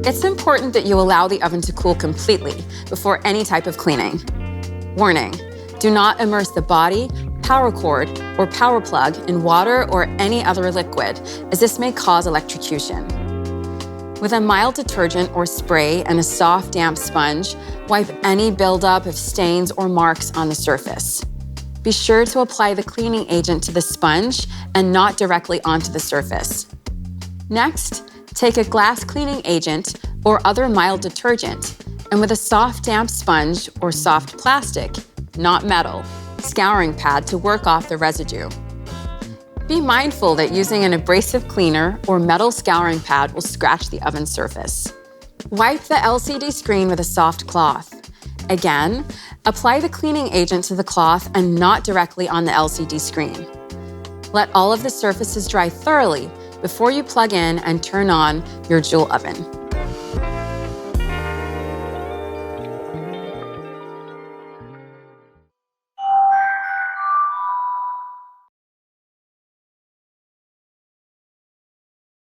It's important that you allow the oven to cool completely before any type of cleaning. Warning: do not immerse the body, power cord, or power plug in water or any other liquid, as this may cause electrocution. With a mild detergent or spray and a soft, damp sponge, wipe any buildup of stains or marks on the surface. Be sure to apply the cleaning agent to the sponge and not directly onto the surface. Next, take a glass cleaning agent or other mild detergent, and with a soft, damp sponge or soft plastic, not metal, scouring pad to work off the residue. Be mindful that using an abrasive cleaner or metal scouring pad will scratch the oven surface. Wipe the LCD screen with a soft cloth. Again, apply the cleaning agent to the cloth and not directly on the LCD screen. Let all of the surfaces dry thoroughly before you plug in and turn on your Joule oven.